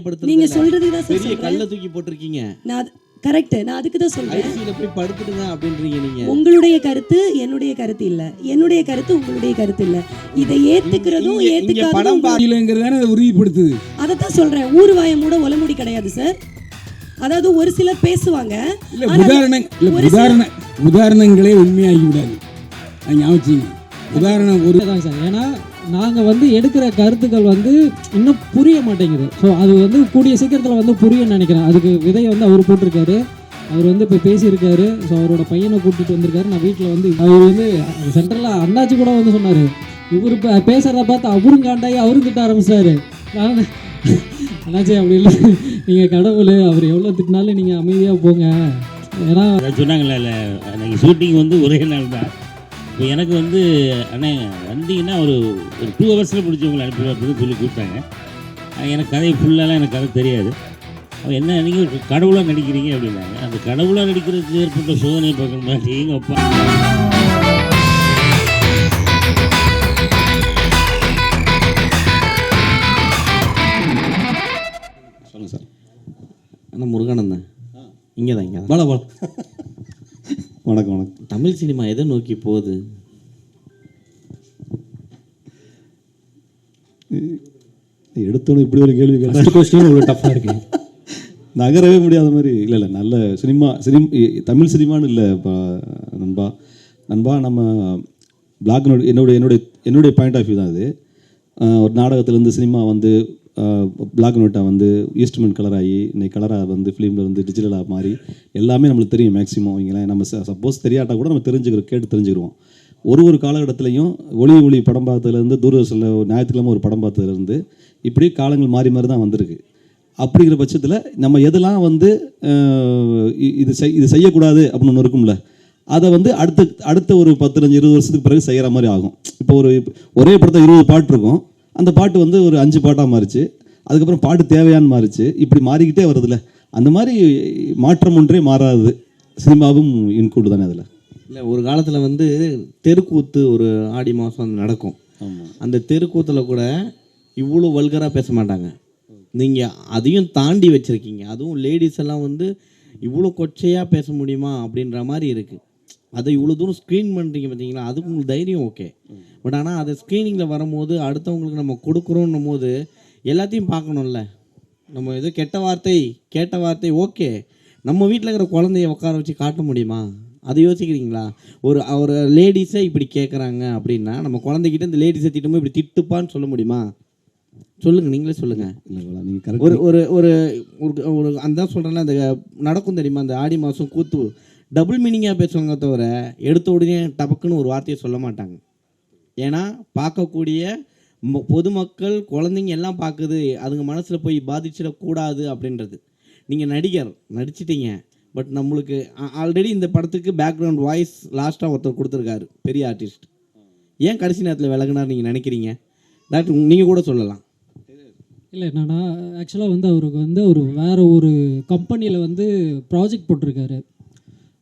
அசிங்கப்படுத்துறது நீங்க சொல்றதுக்கு தான் பெரிய கல்ல தூக்கி போட்டிருக்கீங்க. நான் கரெக்ட், நான் அதுக்கு தான் சொல்றேன். ஐசியூல போய் படுத்துடுங்க அப்படின்றீங்க நீங்க. உங்களுடைய கருத்து என்னுடைய கருத்து இல்ல, என்னுடைய கருத்து உங்களுடைய கருத்து இல்ல. இதை ஏத்துக்கிறதும் ஏத்துக்காததும் படம் பாக்கலங்கறதானே அதை உறுதிப்படுத்துது. அதை தான் சொல்றேன். ஊர்வாய மூட ஒலமுடி கிடையாது சார். அதாவது ஒரு சிலர் பேசுவாங்க, உதாரணங்களே உண்மையாகி விடாது. ஞாபகம் உதாரணம் ஒரு தான் சார். ஏன்னா நாங்கள் எடுக்கிற கருத்துக்கள் இன்னும் புரிய மாட்டேங்குது. ஸோ அது கூடிய சீக்கிரத்தில் புரியும்னு நினைக்கிறேன். அதுக்கு விதையை அவர் போட்டிருக்காரு. அவர் இப்போ பேசியிருக்காரு. ஸோ அவரோட பையனை கூட்டிகிட்டு வந்திருக்காரு. நான் வீட்டில் அவர் சென்ட்ரலில் அண்ணாச்சி கூட சொன்னார், இவர் பேசுகிறத பார்த்து அவரும் காண்டாகி அவரும் திட்ட ஆரம்பிச்சாரு. நான் அண்ணாச்சி அப்படி இல்லை, நீங்கள் கடவுள், அவர் எவ்வளோ திட்டினாலும் நீங்கள் அமைதியாக போங்க. ஏன்னா சொன்னாங்கல்ல, நீங்கள் ஷூட்டிங் ஒரே நாள் தான். இப்போ எனக்கு அண்ணே வந்தீங்கன்னா ஒரு 2 ஹவர்ஸில் பிடிச்சவங்களை அனுப்பிடுவோம் அப்படின்னு சொல்லி கூப்பிட்டாங்க. எனக்கு கதை ஃபுல்லாலாம் எனக்கு கதை தெரியாது. என்ன நீங்கள் கடவுளாக நடிக்கிறீங்க அப்படின்னாங்க. அந்த கடவுளாக நடிக்கிறதுக்கு ஏற்பட்ட சோதனை பார்க்கணுமா நீங்கள் அப்பா. சொல்லுங்கள் சார். அண்ணா முருகானந்தன் இங்கே தான். இங்கே வணக்கம் வணக்கம். தமிழ் சினிமா எதை நோக்கி போகுது? எடுத்தோன்னு இப்படி ஒரு கேள்வி டஃப்பாக இருக்கு. நகரவே முடியாத மாதிரி. இல்லை நல்ல தமிழ் சினிமான்னு இல்லை நண்பா. நம்ம பிளாக் அண்ட் என்னுடைய பாயிண்ட் ஆஃப் வியூ தான் இது. ஒரு நாடகத்துலேருந்து சினிமா பிளாக் அண்ட் ஒயிட்டாக ஈஸ்ட்மெண்ட் கலராகி இன்னைக்கு கலராக ஃபிலிமில் டிஜிட்டலாக மாறி எல்லாமே நம்மளுக்கு தெரியும். மேக்ஸிமம் அவங்களாம் நம்ம சப்போஸ் தெரியாட்டா கூட நம்ம கேட்டு தெரிஞ்சுக்கிறோம். ஒரு காலகட்டத்திலையும் ஒளி படம் பார்த்ததுலேருந்து தூரதர்ஷனில் ஞாயிற்றுக்கிழமை ஒரு படம் பார்த்ததுலேருந்து இப்படி காலங்கள் மாறி மாறி தான் வந்திருக்கு. அப்படிங்கிற பட்சத்தில் நம்ம எதெல்லாம் இது செய்யக்கூடாது அப்படின்னு ஒன்று இருக்கும்ல, அதை அடுத்த ஒரு 10-20 வருஷத்துக்கு பிறகு செய்கிற மாதிரி ஆகும். இப்போ ஒரே படத்தை 20 பாட்டு இருக்கும். அந்த பாட்டு ஒரு 5 பாட்டாக மாறிச்சு. அதுக்கப்புறம் பாட்டு தேவையான்னு மாறிச்சு. இப்படி மாறிக்கிட்டே வருதுல்ல. அந்த மாதிரி மாற்றம் ஒன்றே மாறாது. சினிமாவும் இன்க்ளூட் தானே அதில். இல்லை, ஒரு காலத்தில் தெருக்கூத்து ஒரு ஆடி மாதம் நடக்கும். அந்த தெருக்கூத்தில் கூட இவ்வளோ வல்கராக பேச மாட்டாங்க. நீங்கள் அதையும் தாண்டி வச்சுருக்கீங்க. அதுவும் லேடிஸ் எல்லாம் இவ்வளோ கொச்சையாக பேச முடியுமா அப்படின்ற மாதிரி இருக்குது. அதை இவ்வளோ தூரம் ஸ்க்ரீன் பண்ணுறீங்க பார்த்தீங்களா, அதுக்கு உங்களுக்கு தைரியம் ஓகே. பட் ஆனால் அதை ஸ்க்ரீனிங்கில் வரும்போது அடுத்தவங்களுக்கு நம்ம கொடுக்குறோன்னும் போது எல்லாத்தையும் பார்க்கணும்ல. நம்ம ஏதோ கேட்ட வார்த்தை ஓகே, நம்ம வீட்டில் இருக்கிற குழந்தைய உட்கார வச்சு காட்ட முடியுமா? அதை யோசிக்கிறீங்களா? ஒரு லேடிஸை இப்படி கேட்குறாங்க அப்படின்னா நம்ம குழந்தைகிட்ட இந்த லேடிஸை திட்டமோ இப்படி திட்டுப்பான்னு சொல்ல முடியுமா? சொல்லுங்கள், நீங்களே சொல்லுங்கள். ஒரு ஒரு ஒரு ஒரு அந்த சொல்கிறேன்னா அந்த நடக்கும் தெரியுமா, அந்த ஆடி மாதம் கூத்து டபுள் மீனிங்காக பேசுவாங்க தவிர எடுத்த உடனே டபக்குன்னு ஒரு வார்த்தையை சொல்ல மாட்டாங்க. ஏன்னா பார்க்கக்கூடிய பொதுமக்கள் குழந்தைங்க எல்லாம் பார்க்குது, அதுங்க மனசில் போய் பாதிச்சிடக்கூடாது அப்படின்றது. நீங்கள் நடிச்சிட்டீங்க. பட் நம்மளுக்கு ஆல்ரெடி இந்த படத்துக்கு பேக்ரவுண்ட் வாய்ஸ் லாஸ்ட்டாக ஒருத்தர் கொடுத்துருக்காரு, பெரிய ஆர்டிஸ்ட். ஏன் கடைசி நேரத்தில் விலகுனார் நீங்கள் நினைக்கிறீங்க? டாக்டர் நீங்கள் கூட சொல்லலாம். இல்லை, என்னன்னா ஆக்சுவலாக அவருக்கு ஒரு வேறு ஒரு கம்பெனியில் ப்ராஜெக்ட் போட்டிருக்காரு.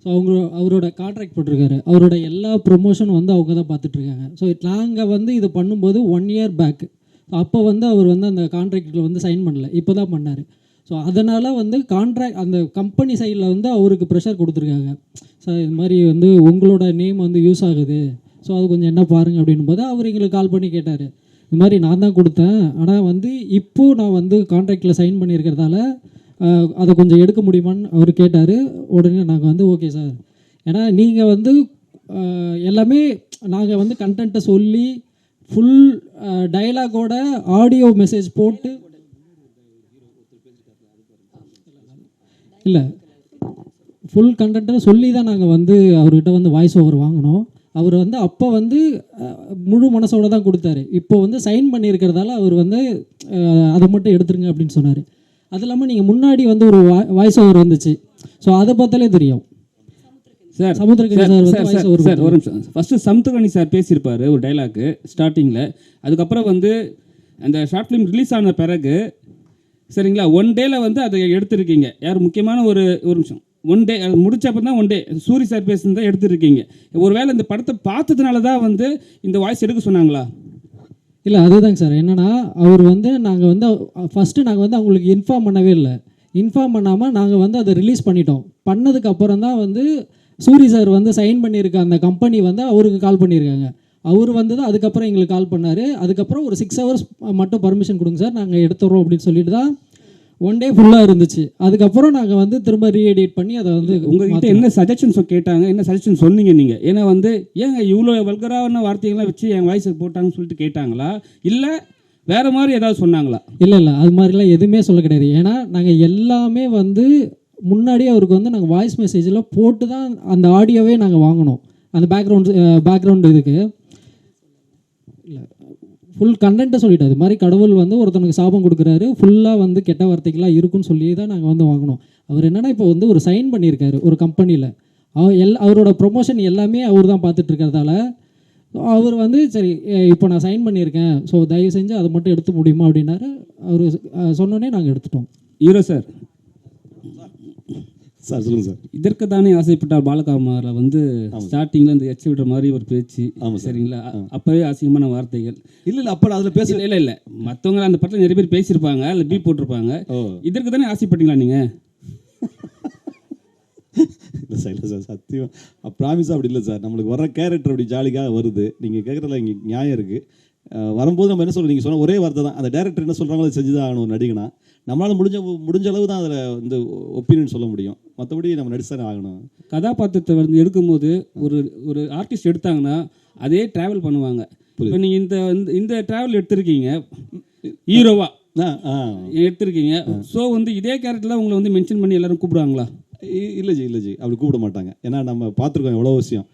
ஸோ அவரோட கான்ட்ராக்ட் போட்டிருக்காரு. அவரோட எல்லா ப்ரொமோஷனும் அவங்க தான் பார்த்துட்ருக்காங்க. ஸோ நாங்கள் இது பண்ணும்போது 1 இயர் பேக். அப்போ அவர் அந்த கான்ட்ராக்டில் சைன் பண்ணல, இப்போ தான் பண்ணார். ஸோ அதனால் கான்ட்ராக்ட் அந்த கம்பெனி சைடில் அவருக்கு ப்ரெஷர் கொடுத்துருக்காங்க. ஸோ இது மாதிரி உங்களோட நேம் யூஸ் ஆகுது, ஸோ அது கொஞ்சம் என்ன பாருங்கள் அப்படின்னும் போது அவர் எங்களுக்கு கால் பண்ணி கேட்டார். இது மாதிரி நான் தான் கொடுத்தேன், ஆனால் இப்போது நான் கான்ட்ராக்டில் சைன் பண்ணியிருக்கிறதால அதை கொஞ்சம் எடுக்க முடியுமான்னு அவர் கேட்டார். உடனே நாங்கள் ஓகே சார், ஏன்னா நீங்கள் எல்லாமே நாங்கள் கண்டென்ட்டை சொல்லி ஃபுல் டயலாகோட ஆடியோ மெசேஜ் போட்டு இல்லை ஃபுல் கண்டென்ட்டை சொல்லி தான் நாங்கள் அவர்கிட்ட வாய்ஸ் ஓவர் வாங்கினோம். அவர் அப்போ முழு மனசோட தான் கொடுத்தாரு. இப்போ சைன் பண்ணியிருக்கிறதால அவர் அதை மட்டும் எடுத்துருங்க அப்படின்னு சொன்னார். அது இல்லாமல் நீங்கள் முன்னாடி ஒரு வாய்ஸ் ஓவர் வந்துச்சு. ஸோ அதை பார்த்தாலே தெரியும். சார் சமுத்திரக்கனி சார் ஒரு நிமிஷம். ஃபஸ்ட்டு சமுத்திரக்கனி சார் பேசியிருப்பார் ஒரு டைலாக்கு ஸ்டார்டிங்கில். அதுக்கப்புறம் அந்த ஷார்ட் ஃபிலிம் ரிலீஸ் ஆன பிறகு சரிங்களா, 1 டேல அதை எடுத்திருக்கீங்க. யார் முக்கியமான ஒரு நிமிஷம், 1 டே அது முடிச்சப்போ தான் 1 டே சூரி சார் பேசுனதான் எடுத்துருக்கீங்க. ஒருவேளை இந்த படத்தை பார்த்ததுனால தான் இந்த வாய்ஸ் எடுக்க சொன்னாங்களா? இல்லை அதுதாங்க சார், என்னன்னா அவர் வந்து நாங்கள் வந்து ஃபஸ்ட்டு நாங்கள் வந்து அவங்களுக்கு இன்ஃபார்ம் பண்ணவே இல்லை. இன்ஃபார்ம் பண்ணாமல் நாங்கள் வந்து அதை ரிலீஸ் பண்ணிட்டோம். பண்ணதுக்கு அப்புறம் தான் வந்து சூரி சார் வந்து சைன் பண்ணியிருக்க அந்த கம்பெனி வந்து அவருக்கு கால் பண்ணியிருக்காங்க. அவர் வந்து தான் அதுக்கப்புறம் எங்களுக்கு கால் பண்ணார். அதுக்கப்புறம் ஒரு 6 hours மட்டும் பர்மிஷன் கொடுங்க சார், நாங்கள் எடுத்துடுறோம் அப்படின்னு சொல்லிட்டு தான் 1 day ஃபுல்லாக இருந்துச்சு. அதுக்கப்புறம் நாங்கள் வந்து திரும்ப ரீஎடிட் பண்ணி அதை வந்து உங்ககிட்ட என்ன சஜஷன்ஸ் கேட்டாங்க, என்ன சஜஷன் சொன்னீங்க நீங்கள்? ஏன்னா வந்து ஏங்க இவ்வளோ வல்கரான வார்த்தைகள்லாம் வச்சு என் வாய்ஸை போட்டாங்கன்னு சொல்லிட்டு கேட்டாங்களா, இல்லை வேறு மாதிரி ஏதாவது சொன்னாங்களா? இல்லை அது மாதிரிலாம் எதுவுமே சொல்ல கிடையாது. ஏன்னா நாங்கள் எல்லாமே வந்து முன்னாடியே அவருக்கு வந்து நாங்கள் வாய்ஸ் மெசேஜில் போட்டு தான் அந்த ஆடியோவே நாங்கள் வாங்கினோம். அந்த பேக்ரவுண்டு இதுக்கு இல்லை ஃபுல் கண்டென்ட்டை சொல்லிட்டு, அது மாதிரி கடவுள் வந்து ஒருத்தனுக்கு சாபம் கொடுக்குறாரு, ஃபுல்லாக வந்து கெட்ட வார்த்தைகள்லாம் இருக்குன்னு சொல்லி தான் நாங்கள் வந்து வாங்கினோம். அவர் என்னென்னா இப்போ வந்து ஒரு சைன் பண்ணியிருக்காரு ஒரு கம்பெனியில். அவரோட ப்ரொமோஷன் எல்லாமே அவர் தான் பார்த்துட்டு இருக்கிறதால அவர் வந்து சரி இப்போ நான் சைன் பண்ணியிருக்கேன், ஸோ தயவு செஞ்சு அதை மட்டும் எடுத்து முடியுமா அப்படின்னாரு. அவர் சொன்னோன்னே நாங்கள் எடுத்துட்டோம். ஹீரோ சார் சார் சொல்லுங்கள் சார். இதற்கு தானே ஆசைப்பட்டார் பாலகாமாரில் வந்து ஸ்டார்டிங்கில் இந்த எச்ச விடுற மாதிரி ஒரு பேச்சு. ஆமாம் சரிங்களா, அப்போவே அசிங்கமான வார்த்தைகள். இல்லை அப்போ அதில் பேச இல்லை மற்றவங்க அந்த படத்தில் நிறைய பேர் பேசியிருப்பாங்க, அதில் பீப் போட்டிருப்பாங்க. இதற்கு தானே ஆசைப்பட்டீங்களா நீங்கள்? இல்லை சார், இல்லை சார், சத்தியம் ப்ராமிஸாக அப்படி இல்லை சார். நம்மளுக்கு வர கேரக்டர் அப்படி ஜாலிக்காக வருது. நீங்கள் கேட்குறதுல இங்கே நியாயம் இருக்குது. வரும்போது நம்ம என்ன சொல்கிறோம், நீங்கள் சொன்ன ஒரே வார்த்தை தான், அந்த டேரக்டர் என்ன சொல்கிறாங்களோ அதை செஞ்சு தான் ஆகணும். நடிகனா நம்மளால் முடிஞ்ச அளவு தான் அதில் வந்து ஒப்பீனியன் சொல்ல முடியும். மற்றபடி நம்ம நடிச்சு ஆகணும். கதாபாத்திரத்தை வந்து எடுக்கும்போது ஒரு ஆர்டிஸ்ட் எடுத்தாங்கன்னா அதே ட்ராவல் பண்ணுவாங்க. இப்போ நீங்கள் இந்த ட்ராவல் எடுத்திருக்கீங்க, ஹீரோவா எடுத்திருக்கீங்க. ஸோ வந்து இதே கேரக்டரில் உங்களை வந்து மென்ஷன் பண்ணி எல்லாரும் கூப்பிடுவாங்களா? இல்லை ஜி அப்படி கூப்பிட மாட்டாங்க. ஏன்னா நம்ம பார்த்துருக்கோம் எவ்வளோ விஷயம்.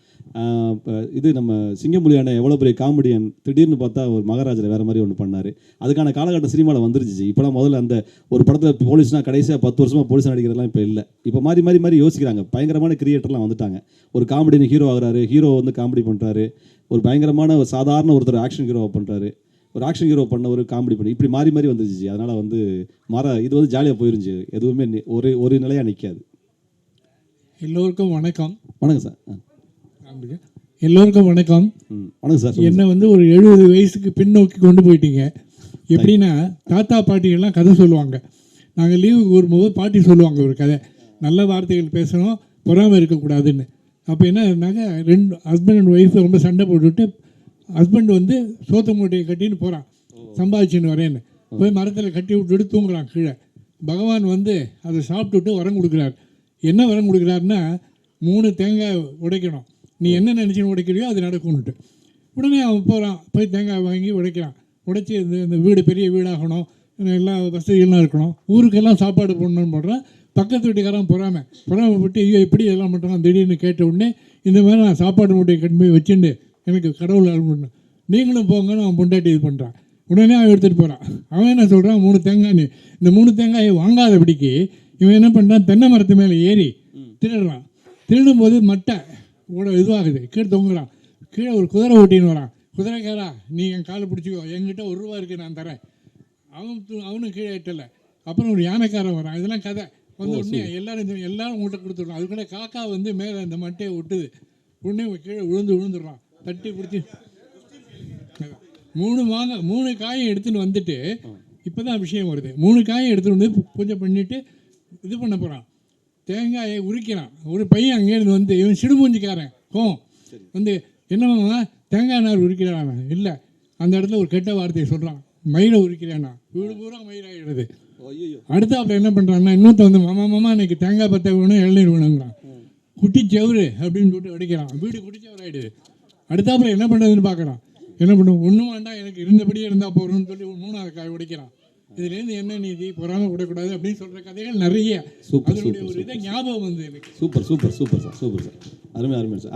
இது நம்ம சிங்கம்புலியான எவ்வளோ பெரிய காமெடியன், திடீர்னு பார்த்தா ஒரு மகாராஜில் வேறு மாதிரி ஒன்று பண்ணார். அதுக்கான காலகட்டம் சினிமாவில் வந்துருச்சு. இப்போலாம் முதல்ல அந்த ஒரு படத்தில் போலீஸ்னால் கடைசியாக 10 வருஷமாக போலீஸ் நடிக்கிறதுலாம் இப்போ இல்லை. இப்போ மாதிரி யோசிக்கிறாங்க. பயங்கரமான கிரியேட்டர்லாம் வந்துட்டாங்க. ஒரு காமெடின்னு ஹீரோ ஆகுறாரு, ஹீரோ வந்து காமெடி பண்ணுறாரு. ஒரு பயங்கரமான ஒரு சாதாரண ஒருத்தர் ஆக்ஷன் ஹீரோவை பண்ணுறாரு, ஒரு ஆக்ஷன் ஹீரோ பண்ண ஒரு காமெடி பண்ணி இப்படி மாறி வந்துருச்சு. அதனால் வந்து இது வந்து ஜாலியாக போயிருந்துச்சு. எதுவுமே ஒரு நிலையாக நிற்காது. எல்லோருக்கும் வணக்கம். வணக்கம் சார். எல்லோருக்கும் வணக்கம். வணக்கம் சார். என்ன வந்து ஒரு 70 வயசுக்கு பின்னோக்கி கொண்டு போயிட்டீங்க. எப்படின்னா தாத்தா பாட்டிகள்லாம் கதை சொல்லுவாங்க. நாங்கள் லீவுக்கு வரும்போது பாட்டி சொல்லுவாங்க ஒரு கதை, நல்ல வார்த்தைகள் பேசணும், பொறாமல் இருக்கக்கூடாதுன்னு. அப்போ என்ன இருந்தாங்க, 2 ஹஸ்பண்ட் அண்ட் ஒய்ஃப் ரொம்ப சண்டை போட்டுவிட்டு ஹஸ்பண்ட் வந்து சோத்த மூட்டையை கட்டின்னு போகிறான், சம்பாதிச்சுன்னு வரேன்னு போய் மரத்தில் கட்டி விட்டுட்டு தூங்குறான் கீழே. பகவான் வந்து அதை சாப்பிட்டுட்டு வரம் கொடுக்குறார். என்ன வரம் கொடுக்குறாருன்னா, 3 தேங்காய் உடைக்கணும், நீ என்ன நினச்சின்னு உடைக்கிறியோ அது நடக்கும்னுட்டு. உடனே அவன் போகிறான், போய் தேங்காய் வாங்கி உடைக்கிறான். உடைச்சி இந்த வீடு பெரிய வீடாகணும், எல்லா வசதிகள்லாம் இருக்கணும், ஊருக்கெல்லாம் சாப்பாடு போடணும்னு போடுறான். பக்கத்து வீட்டுக்காரன் பொறாமப்பட்டு ஐயோ எப்படி எல்லாம் பண்ணுறான் திடீர்னு கேட்ட உடனே, இந்த மாதிரி நான் சாப்பாடு மூட்டையை கட்டி போய் வச்சுட்டு எனக்கு கடவுள் அருள், நீங்களும் போங்கன்னு அவன் பொண்டாட்டி இது பண்ணுறான். உடனே அவன் எடுத்துகிட்டு போகிறான். அவன் என்ன சொல்கிறான், 3 தேங்காய், இந்த 3 தேங்காயை வாங்காதபடிக்கு இவன் என்ன பண்ணுறான், தென்னை மரத்து மேலே ஏறி திருடுறான். திருடும்போது மட்டை இதுவாகுது, கீழே தொங்குறான். கீழே ஒரு குதிரை ஓட்டின்னு வரான். குதிரைக்காரா நீ என் காலை பிடிச்சிக்கோ, என்கிட்ட 1 ரூபா இருக்குது நான் தரேன். அவனும் கீழே எட்டலை. அப்புறம் ஒரு யானைக்காரன் வரான். இதெல்லாம் கதை வந்து உடனே எல்லாரும் உங்கள்கிட்ட கொடுத்துட்றான். அதுக்குள்ளே காக்கா வந்து மேலே அந்த மட்டையை ஒட்டுது. உடனே கீழே விழுந்துடுறான். தட்டி பிடிச்சி 3 காயை எடுத்துன்னு வந்துட்டு, இப்போ தான் விஷயம் வருது. 3 காயை எடுத்துகிட்டு வந்து பூஜை பண்ணிவிட்டு இது பண்ண போகிறான். தேங்காயை உரிக்கிறான். ஒரு பையன் அங்கேருந்து வந்து, இவன் சிடுமூஞ்சிக்காரன் வந்து, என்னம்மா தேங்காய் நார் உரிக்கிறான்? இல்லை, அந்த இடத்துல ஒரு கெட்ட வார்த்தையை சொல்கிறான், மயிரை உரிக்கிறானா. வீடு பூரா மயிராகிடுது. அடுத்து அப்போ என்ன பண்ணுறான்னா, இன்னொருத்த வந்து மாமா இன்னைக்கு தேங்காய் பற்ற வேணும், இளநீர் வேணுங்கிறான். குட்டிச்சவரு அப்படின்னு சொல்லிட்டு அடிக்கிறான். வீடு குட்டிச்சவர் ஆகிடுது. அடுத்தாப்புல என்ன பண்ணுறதுன்னு பார்க்குறான். என்ன பண்ணுவோம், ஒன்றும் வேண்டாம் எனக்கு இருந்தபடியே இருந்தால் போகிறோம்னு சொல்லி 3ஆவது காய் உடைக்கிறான். இதுலேருந்து என்ன நீதி, பொறாமல் விடக்கூடாது அப்படின்னு சொல்கிற கதைகள் நிறைய. அதனுடைய ஒரு இதை ஞாபகம் வந்து எனக்கு. Super sir. அருமை சார்.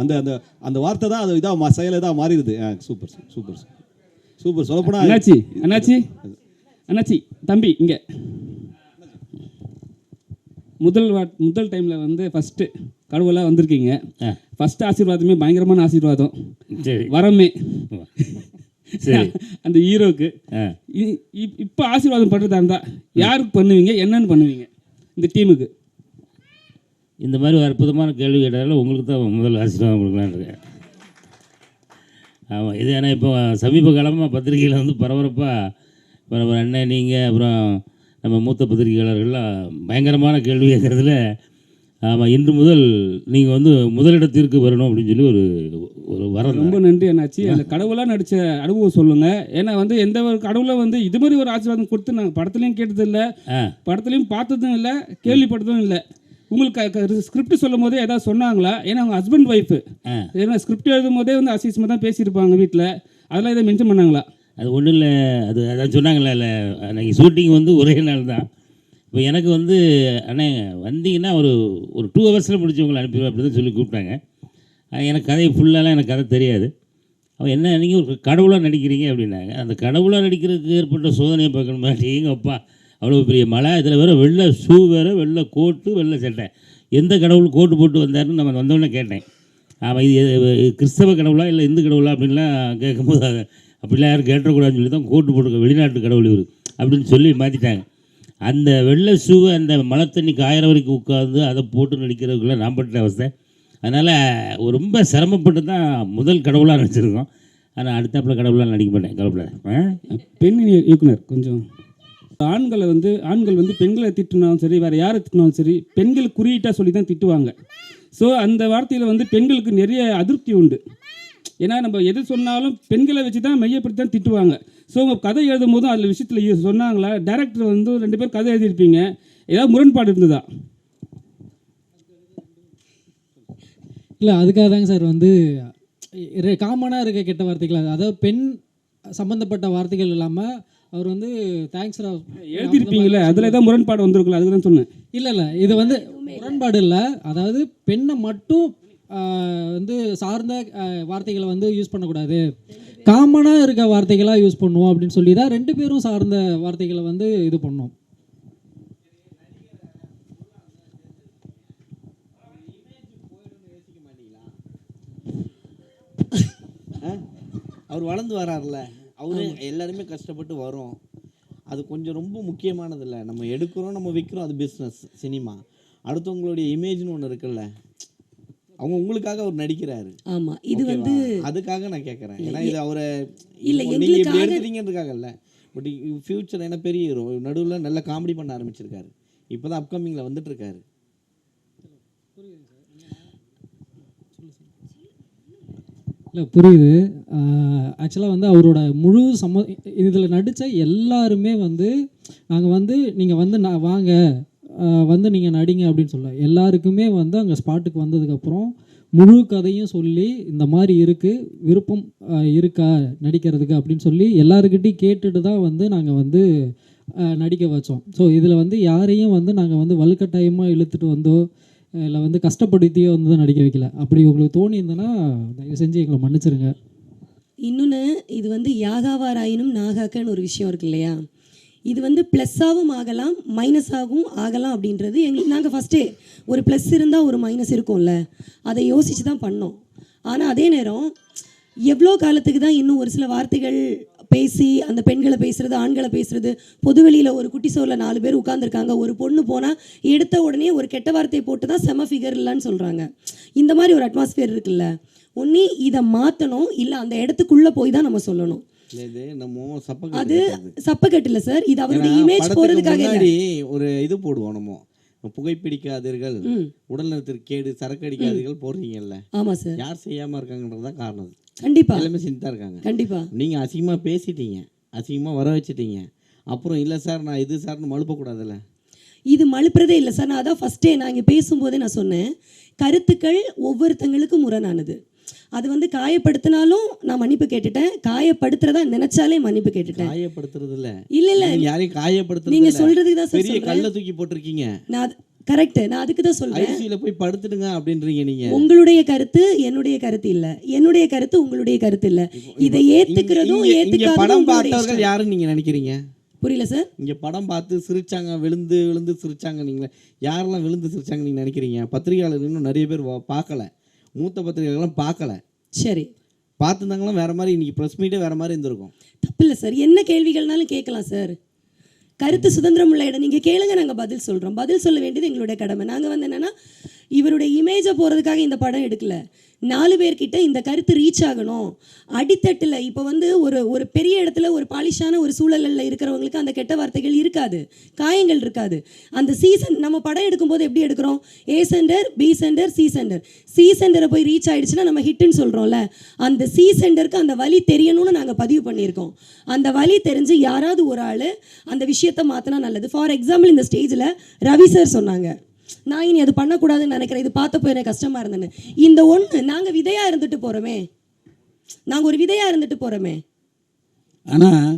அந்த வார்த்தை தான் அது இதாக செயல் இதாக மாறிடுது. சூப்பர் சொல்லப்போனால் அண்ணாச்சி தம்பி இங்கே முதல் டைமில் வந்து ஃபஸ்ட்டு கடவுளாக வந்திருக்கீங்க. ஃபஸ்ட்டு ஆசீர்வாதமே பயங்கரமான ஆசீர்வாதம். சரி, வரமே சரி. அந்த ஹீரோக்கு இப்போ ஆசீர்வாதம் பண்ணுறதா இருந்தால் யாருக்கு பண்ணுவீங்க, என்னன்னு பண்ணுவீங்க இந்த டீமுக்கு? இந்த மாதிரி ஒரு அற்புதமான கேள்வி கேட்டாலும் உங்களுக்கு தான் முதல் ஆசீர்வாதம் கொடுக்கலான்னு இருக்கேன். ஆமாம், இது ஏன்னா இப்போ சமீப காலமாக பத்திரிகையில் வந்து பரபரப்பாக அண்ணன் நீங்கள் அப்புறம் நம்ம மூத்த பத்திரிகையாளர்கள்லாம் பயங்கரமான கேள்வி கேட்குறதுல ஆமாம், இன்று முதல் நீங்கள் வந்து முதலிடத்திற்கு வரணும் அப்படின்னு சொல்லி ஒரு வரம். ரொம்ப நன்றி அண்ணாச்சி. அந்த கடவுளாக நடித்த அனுபவம் சொல்லுங்கள். ஏன்னா வந்து எந்த ஒரு கடவுளை வந்து இது மாதிரி ஒரு ஆசீர்வாதம் கொடுத்து நாங்கள் படத்துலையும் கேட்டதில்லை, படத்துலையும் பார்த்ததும் இல்லை, கேள்விப்பட்டதும் இல்லை. உங்களுக்கு ஸ்கிரிப்ட் சொல்லும் போதே ஏதாவது சொன்னாங்களா? ஏன்னா அவங்க ஹஸ்பண்ட் ஒய்ஃபு, ஏன்னா ஸ்கிரிப்ட் எழுதும் போதே வந்து அசிஸ்மாக தான் பேசியிருப்பாங்க வீட்டில், அதெல்லாம் எதாவது மென்ஷன் பண்ணாங்களா? அது ஒன்றும் இல்லை, அதான் சொன்னாங்களே இல்லை, அன்றைக்கி ஷூட்டிங் வந்து ஒரே நாள் தான். இப்போ எனக்கு வந்து அண்ணே வந்தீங்கன்னா ஒரு 2 ஹவர்ஸில் முடிச்சு உங்களை அனுப்பிடுவேன் அப்படி தான் சொல்லி கூப்பிட்டாங்க. எனக்கு கதை ஃபுல்லாலாம் எனக்கு கதை தெரியாது. அவன் என்ன நீங்கள் ஒரு கடவுளாக நடிக்கிறீங்க அப்படின்னாங்க. அந்த கடவுளாக நடிக்கிறதுக்கு ஏற்பட்ட சோதனையை பார்க்கணுமா? எங்கள் அப்பா அவ்வளோ பெரிய மழை, இதில் வேறு வெள்ளை ஷூ வேறு, வெள்ளை கோட்டு, வெள்ளை சட்டை. எந்த கடவுள் கோட்டு போட்டு வந்தாருன்னு நம்ம வந்தோடனே கேட்டேன். ஆமாம், இது கிறிஸ்தவ கடவுளா இல்லை இந்து கடவுளா அப்படின்லாம் கேட்கும்போது அப்படிலாம் யாரும் கேட்டக்கூடாதுன்னு சொல்லி தான் கோட்டு போட்டு வெளிநாட்டு கடவுள் இவர் அப்படின்னு சொல்லி மாற்றிட்டாங்க. அந்த வெள்ளை ஷூவை அந்த மழை தண்ணி காயிற வரைக்கும் உட்காந்து அதை போட்டு நடிக்கிறதுக்குள்ளே நான் பட்ட அவஸ்தை. அதனால் ரொம்ப சிரமப்பட்டு தான் முதல் கடவுளாக நடிச்சிருக்கோம். ஆனால் அடுத்தாப்பில் கடவுளாக நடிக்க மாட்டேன், கவலைப்படாத. பெண் இயக்குனர் கொஞ்சம் ஆண்கள் வந்து பெண்களை திட்டினாலும் சரி, வேறு யாரை திட்டினாலும் சரி, பெண்கள் குறியீட்டாக சொல்லி தான் திட்டுவாங்க. ஸோ அந்த வார்த்தையில் வந்து பெண்களுக்கு நிறைய அதிருப்தி உண்டு. ஏன்னா நம்ம எது சொன்னாலும் பெண்களை வச்சு தான் மையப்படுத்தி தான் திட்டுவாங்க. ஸோ உங்கள் கதை எழுதும் போதும் அதில் விஷயத்தில் சொன்னாங்களா? டைரக்டர் வந்து 2 பேர் கதை எழுதியிருப்பீங்க, ஏதாவது முரண்பாடு இருந்ததா? இல்லை, அதுக்காக தாங்க சார் வந்து காமனாக இருக்க கெட்ட வார்த்தைகள், அதாவது பெண் சம்மந்தப்பட்ட வார்த்தைகள் இல்லாமல் அவர் வந்து தேங்க்ஸ் எழுதியிருப்பீங்களே, அதில் ஏதாவது முரண்பாடு வந்திருக்குல்ல, அதுக்கு தான் சொன்னேன். இல்லை இது வந்து முரண்பாடு இல்லை. அதாவது பெண்ணை மட்டும் வந்து சார்ந்த வார்த்தைகளை வந்து யூஸ் பண்ணக்கூடாது, காமனாக இருக்க வார்த்தைகளாக யூஸ் பண்ணுவோம் அப்படின்னு சொல்லி தான் 2 பேரும் சார்ந்த வார்த்தைகளை வந்து இது பண்ணோம். அவர் வளர்ந்து வராருல, அவரு எல்லாருமே கஷ்டப்பட்டு வரோம். அது கொஞ்சம் ரொம்ப முக்கியமானதில்லை. நம்ம எடுக்கிறோம், நம்ம விற்கிறோம், அது பிஸ்னஸ். சினிமா அடுத்தவங்களுடைய இமேஜ்னு ஒன்று இருக்குல்ல, அவங்க உங்களுக்காக அவர் நடிக்கிறாரு. ஆமா, இது வந்து அதுக்காக நான் கேட்குறேன். ஏன்னா இது அவரை இல்லை நீங்கள் இப்படி எடுத்துட்டீங்கன்றதுக்காகல்ல, பட் ஃபியூச்சர் என்ன பெரிய ஹீரோ, நடுவில் நல்ல காமெடி பண்ண ஆரம்பிச்சிருக்காரு. இப்போ தான் அப்கமிங்கில் வந்துட்டு இருக்காரு. இல்லை புரியுது. ஆக்சுவலாக வந்து அவரோட முழு இதில் நடித்த எல்லாருமே வந்து நாங்கள் வந்து நீங்கள் வந்து வாங்க வந்து நீங்கள் நடிங்க அப்படின்னு சொல்ல, எல்லாருக்குமே வந்து அங்கே ஸ்பாட்டுக்கு வந்ததுக்கப்புறம் முழு கதையும் சொல்லி இந்த மாதிரி இருக்குது, விருப்பம் இருக்கா நடிக்கிறதுக்கு அப்படின்னு சொல்லி எல்லாருக்கிட்டையும் கேட்டுட்டு தான் வந்து நாங்கள் வந்து நடிக்க வச்சோம். ஸோ இதில் வந்து யாரையும் வந்து நாங்கள் வந்து வலுக்கட்டாயமாக இழுத்துட்டு வந்தோ இல்லை வந்து கஷ்டப்படுத்தியோ வந்து தான் நடிக்க வைக்கல. அப்படி உங்களுக்கு தோணி இருந்ததுன்னா தயவு செஞ்சு எங்களை மன்னிச்சிருங்க. இன்னொன்று, இது வந்து யாகாவாராயினும் நாகாக்கன்னு ஒரு விஷயம் இருக்கு இல்லையா, இது வந்து ப்ளஸ்ஸாகவும் ஆகலாம் மைனஸாகவும் ஆகலாம் அப்படின்றது நாங்கள் ஃபஸ்ட்டே ஒரு ப்ளஸ் இருந்தால் ஒரு மைனஸ் இருக்கும்ல, அதை யோசித்து தான் பண்ணோம். ஆனால் அதே நேரம் எவ்வளோ காலத்துக்கு தான் இன்னும் ஒரு சில வார்த்தைகள் பேசி அந்த பெண்களை பேசுகிறது, ஆண்களை பேசுகிறது, பொதுவெளியில் ஒரு குட்டி சோரில் 4 பேர் உட்காந்துருக்காங்க, ஒரு பொண்ணு போனால் எடுத்த உடனே ஒரு கெட்ட வார்த்தையை போட்டு தான் செம ஃபிகர் இல்லைன்னு சொல்கிறாங்க. இந்த மாதிரி ஒரு அட்மாஸ்பியர் இருக்குல்ல, ஒன்று இதை மாற்றணும், இல்லை அந்த இடத்துக்குள்ளே போய் தான் நம்ம சொல்லணும். அது சப்பக்கட்டு இல்லை சார், இது அவருடைய இமேஜ் போகிறதுக்காக ஒரு இது போடுவோம். நம்ம புகைப்பிடிக்காதீர்கள், உடல் நலத்திற்கு கேடு, சரக்கு அடிக்காதீர்கள் போடுறீங்கல்ல. ஆமாம் சார், யார் செய்யாமல் இருக்காங்கன்றதான் காரணம். கண்டிப்பாக எல்லாமே செஞ்சுதான் இருக்காங்க. கண்டிப்பாக நீங்கள் அசிங்கமாக பேசிட்டீங்க, அசிங்கமாக வர வச்சுட்டீங்க, அப்புறம் இல்லை சார் நான் இது சார்னு மழுப்பக்கூடாதுல்ல. இது மழுப்புறதே இல்லை சார். நான் அதான் ஃபஸ்ட்டே நான் இங்கே பேசும்போதே நான் சொன்னேன், கருத்துக்கள் ஒவ்வொருத்தங்களுக்கும் முரணானது. அது வந்து காயப்படுத்தினாலும் நான் மன்னிப்பு கேட்டுட்டேன், காயப்படுத்துறதா நினைச்சாலே மன்னிப்பு கேட்டுட்டேன். காயப்படுத்துறது இல்ல யாரையும் காயப்படுத்துறது நீங்க சொல்றதுக்கு தான் பெரிய கல்ல தூக்கி போட்டிருக்கீங்க. நான் கரெக்ட், நான் அதுக்கு தான் சொல்றேன். ஐசியூல போய் படுத்துடுங்க அப்படின்றீங்க நீங்க. உங்களுடைய கருத்து என்னுடைய கருத்து இல்ல, என்னுடைய கருத்து உங்களுடைய கருத்து இல்ல. இதை ஏத்துக்கிறதும் ஏத்துக்காததும் படம் பார்த்தவர்கள் யாருன்னு நீங்க நினைக்கிறீங்க? புரியல சார். இங்க படம் பார்த்து சிரிச்சாங்க, விழுந்து விழுந்து சிரிச்சாங்க, நீங்க யாரெல்லாம் விழுந்து சிரிச்சாங்க நீங்க நினைக்கிறீங்க? பத்திரிகையாளர் இன்னும் நிறைய பேர் பார்க்கல, மூத்த பத்திரிகையாளர்லாம் பார்க்கல. சரி, பார்த்துருந்தாங்களாம் வேற மாதிரி, இன்னைக்கு ப்ரெஸ் மீட்டே வேற மாதிரி இருந்திருக்கும். தப்பில்லை சார், என்ன கேள்விகள்னாலும் கேட்கலாம் சார். கருத்து சுதந்திரம் உள்ள இடம், நீங்கள் கேளுங்க, நாங்கள் பதில் சொல்கிறோம். பதில் சொல்ல வேண்டியது எங்களுடைய கடமை. நாங்கள் வந்து என்னென்னா இவருடைய இமேஜை போகிறதுக்காக இந்த படம் எடுக்கல. 4 பேர்கிட்ட இந்த கருத்து ரீச் ஆகணும். அடித்தட்டில் இப்போ வந்து ஒரு பெரிய இடத்துல ஒரு பாலிஷான ஒரு சூழலில் இருக்கிறவங்களுக்கு அந்த கெட்ட வார்த்தைகள் இருக்காது, காயங்கள் இருக்காது. அந்த நம்ம படம் எடுக்கும்போது எப்படி எடுக்கிறோம்? A centre, B centre, C centre. C சென்டரை போய் ரீச் ஆகிடுச்சுன்னா நம்ம ஹிட்டுன்னு சொல்கிறோம்ல. அந்த C சென்டருக்கு அந்த வலி தெரியணும்னு நாங்கள் பதிவு பண்ணியிருக்கோம். அந்த வலி தெரிஞ்சு யாராவது ஒரு ஆள் அந்த விஷயத்தை மாற்றினா நல்லது. ஃபார் எக்ஸாம்பிள் இந்த ஸ்டேஜில் ரவி சார் சொன்னாங்க, நான் இனி அது பண்ணக்கூடாதுன்னு நினைக்கிறேன், இது பார்த்தப்போ எனக்கு கஷ்டமாக இருந்தேன்னு. இந்த ஒன்று நாங்கள் விதையாக இருந்துட்டு போகிறோமே, நாங்கள் ஒரு விதையாக இருந்துட்டு போகிறோமே. ஆனால்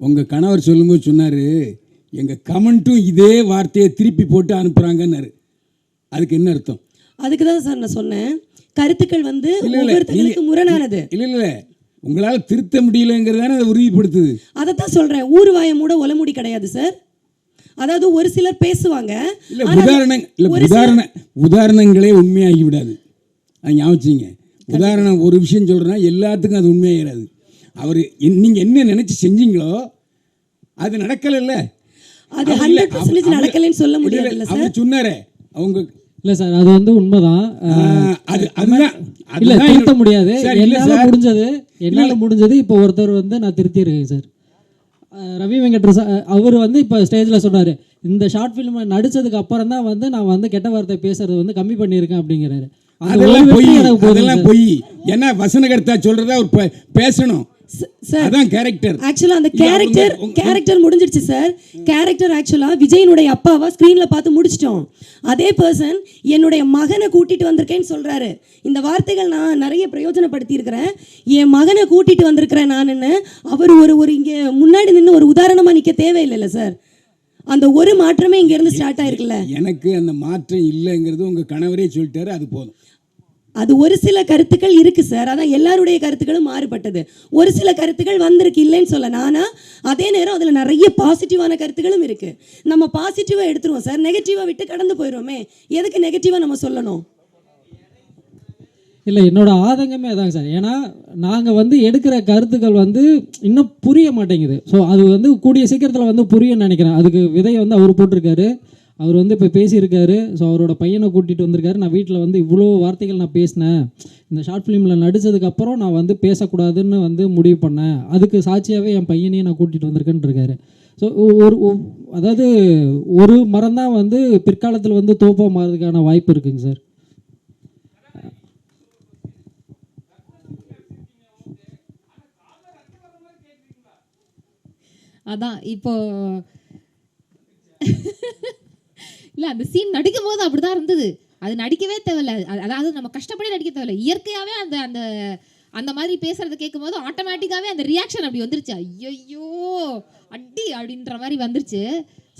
உங்கள் கணவர் சொல்லும்போது சொன்னார், எங்கள் கமெண்ட்டும் இதே வார்த்தையை திருப்பி போட்டு அனுப்புகிறாங்கன்னாரு. அதுக்கு என்ன அர்த்தம்? அதுக்கு தான் சார் நான் சொன்னேன், கருத்துக்கள் வந்து ஒவ்வொருத்தருக்கு முரணானது. இல்லை உங்களால் திருத்த முடியலங்கிறதான அதை உறுதிப்படுத்துது. அதைத்தான் சொல்கிறேன், ஊர்வாய மூட ஒலமுடி கிடையாது சார். அதாவது ஒரு சிலர் பேசுவாங்க, உதாரணங்களே உண்மையாகி விடாது. அது ஞாபகம். உதாரணம் ஒரு விஷயம் சொல்கிறேன்னா எல்லாத்துக்கும் அது உண்மையாகிடாது. அவர் நீங்கள் என்ன நினச்சி செஞ்சீங்களோ அது நடக்கலைல்ல, அது 100% நடக்கலைன்னு சொல்ல முடியாது சார். சொன்னாரே அவங்க இல்லை சார், அது வந்து உண்மைதான். இல்லை அதுதான் திருத்த முடியாது. என்னால் முடிஞ்சது இப்போ ஒருத்தர் வந்து நான் திருத்தியிருக்கேன் சார். ரவி வெங்கட் அவர் வந்து இப்போ ஸ்டேஜில் சொன்னார், இந்த ஷார்ட் ஃபிலிம் நடித்ததுக்கு அப்புறம் தான் வந்து நான் வந்து கெட்ட வார்த்தை பேசுறது வந்து கம்மி பண்ணியிருக்கேன் அப்படிங்கிறாரு. அதெல்லாம் பொய். ஏன்னா வசனகர்த்தா சொல்றத அவர் பேசணும். அதான் கேரக்டர். ஆக்சுவலா அந்த கேரக்டர் முடிஞ்சிடுச்சு சார். கேரக்டர் ஆக்சுவலா விஜயனுடைய அப்பாவா ஸ்கிரீன்ல பார்த்து முடிச்சிட்டோம். அதே பர்சன் என்னுடைய மகனை கூட்டிட்டு வந்திருக்கேன்னு சொல்றாரு. இந்த வார்த்தைகள் நான் நிறைய பிரயோஜனப்படுத்தி இருக்கிறேன். என் மகனை கூட்டிட்டு வந்திருக்கிறேன் நானுன்னு அவர் ஒரு இங்க முன்னாடி நின்று ஒரு உதாரணமா நிக்க தேவையில்லைல்ல சார். அந்த ஒரு மாற்றமே இங்க இருந்து ஸ்டார்ட் ஆயிருக்குல்ல. எனக்கு அந்த மாற்றம் இல்லைங்கிறது உங்க கணவரே சொல்லிட்டாரு, அது போதும். அது ஒரு சில கருத்துக்கள் இருக்கு சார். அதான் எல்லாருடைய கருத்துக்களும் மாறுபட்டது. ஒரு சில கருத்துக்கள் வந்திருக்கு, இல்லைன்னு சொல்ல. நானா அதே நேரம் அதில் நிறைய பாசிட்டிவான கருத்துக்களும் இருக்கு. நம்ம பாசிட்டிவாக எடுத்துருவோம் சார், நெகட்டிவாக விட்டு கடந்து போயிடுவோமே. எதுக்கு நெகட்டிவாக நம்ம சொல்லணும்? இல்லை, என்னோட ஆதங்கமே அதாங்க சார். ஏன்னா நாங்கள் வந்து எடுக்கிற கருத்துக்கள் வந்து இன்னும் புரிய மாட்டேங்குது. ஸோ அது வந்து கூடிய சீக்கிரத்தில் வந்து புரியும்னு நினைக்கிறேன். அதுக்கு விதையை வந்து அவர் போட்டிருக்காரு. அவர் வந்து இப்போ பேசியிருக்காரு. ஸோ அவரோட பையனை கூட்டிகிட்டு வந்திருக்காரு. நான் வீட்டில் வந்து இவ்வளோ வார்த்தைகள் நான் பேசினேன், இந்த ஷார்ட் ஃபிலிமில் நடித்ததுக்கப்புறம் நான் வந்து பேசக்கூடாதுன்னு வந்து முடிவு பண்ணேன், அதுக்கு சாட்சியாகவே என் பையனையும் நான் கூட்டிகிட்டு வந்திருக்கேன்னு இருக்காரு. ஸோ அதாவது ஒரு மரம் தான் வந்து பிற்காலத்தில் வந்து தோப்பாக மாறதுக்கான வாய்ப்பு இருக்குங்க சார். அதான் இப்போ இல்லை, அந்த சீன் நடிக்கும் போது அப்படிதான் இருந்தது. அது நடிக்கவே தேவையில்ல, அதாவது நம்ம கஷ்டப்படி நடிக்க தேவையில்ல. இயற்கையாகவே அந்த அந்த அந்த மாதிரி பேசுறத கேட்கும் போது ஆட்டோமேட்டிக்காகவே அந்த ரியாக்ஷன் அப்படி வந்துருச்சு. ஐயோ அடி அப்படின்ற மாதிரி வந்துருச்சு.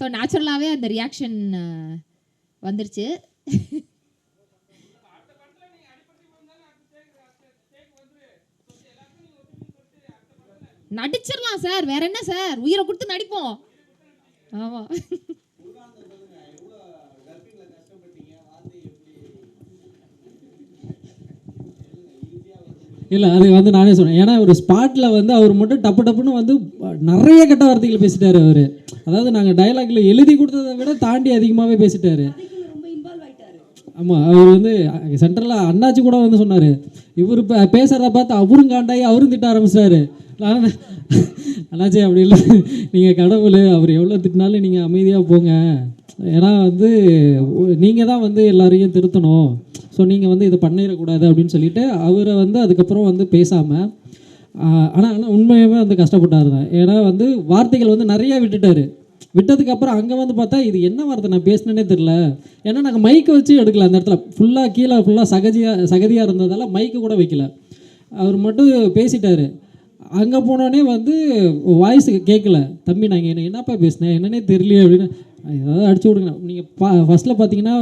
ஸோ நேச்சுரலாகவே அந்த ரியாக்ஷன் வந்துருச்சு. நடிச்சிடலாம் சார், வேற என்ன சார், உயிரை கொடுத்து நடிப்போம். ஆமா. இல்லை, அது வந்து நானே சொன்னேன். ஏன்னா ஒரு ஸ்பாட்டில் வந்து அவர் மட்டும் டப்புன்னு வந்து நிறைய கெட்ட வார்த்தைகள் பேசிட்டாரு அவர். அதாவது நாங்கள் டைலாக்ல எழுதி கொடுத்ததை விட தாண்டி அதிகமாகவே பேசிட்டாரு. ஆமாம், அவர் வந்து சென்ட்ரலில் அண்ணாச்சி கூட வந்து சொன்னார், இவர் பேசுகிறத பார்த்து அவரும் காண்டாகி அவரும் திட்ட ஆரம்பிச்சிட்டாரு. அண்ணாச்சி அப்படி இல்லை, நீங்கள் கடவுள், அவர் எவ்வளோ திட்டினாலும் நீங்கள் அமைதியாக போங்க, ஏன்னா வந்து நீங்கள் தான் வந்து எல்லாரையும் திருத்தணும், ஸோ நீங்கள் வந்து இதை பண்ணிடக்கூடாது அப்படின்னு சொல்லிட்டு அவரை வந்து அதுக்கப்புறம் வந்து பேசாமல். ஆனால் உண்மையாகவே வந்து கஷ்டப்பட்டார் தான். ஏன்னா வந்து வார்த்தைகள் வந்து நிறையா விட்டதுக்கப்புறம் அங்கே வந்து பார்த்தா இது என்ன வார்த்தை நான் பேசினேனே தெரில. ஏன்னா நாங்கள் மைக்கை வச்சு எடுக்கல, அந்த இடத்துல ஃபுல்லாக கீழே ஃபுல்லாக சகதியாக இருந்ததால் மைக்கு கூட வைக்கல. அவர் மட்டும் பேசிட்டார். அங்கே போனோடனே வந்து வாய்ஸ் கேட்கல, தம்பி நாங்கள் என்னப்பா பேசினேன் என்னன்னே தெரியலையே அப்படின்னு ஏதாவது அடிச்சு விடுங்க. நீங்கள் ஃபஸ்ட்டில் பார்த்தீங்கன்னா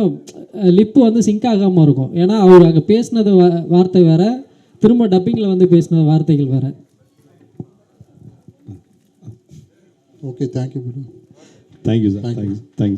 லிப்பு வந்து சிங்க் ஆகாமல் இருக்கும். ஏன்னா அவர் அங்கே பேசினது வார்த்தை வேறு, திரும்ப டப்பிங்கில் வந்து பேசின வார்த்தைகள் வேறு. Okay, thank you. Thank you sir, thank you.